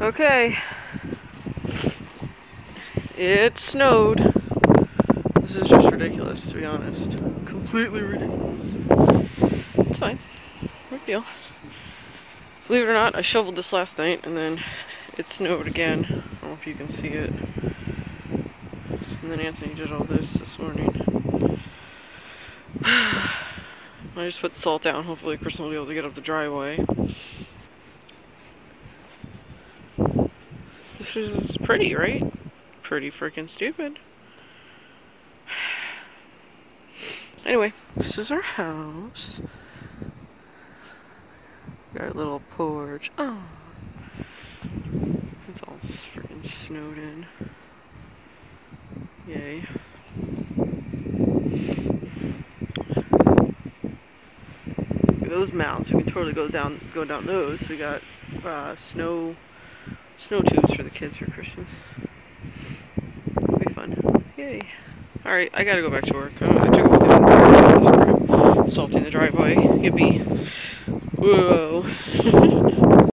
Okay. It snowed. This is just ridiculous, to be honest. Completely ridiculous. It's fine. No big deal. Believe it or not, I shoveled this last night and then it snowed again. I don't know if you can see it. And then Anthony did all this morning. I just put salt down. Hopefully Kristen will be able to get up the driveway. This is pretty, right? Pretty freaking stupid. Anyway, this is our house. Got a little porch. Oh, it's all freaking snowed in. Yay. Those mounts, we can totally go down those. We got snow tubes for the kids for Christmas. It'll be fun. Yay. Alright, I gotta go back to work. I took off the salting the driveway. Yippee. Whoa.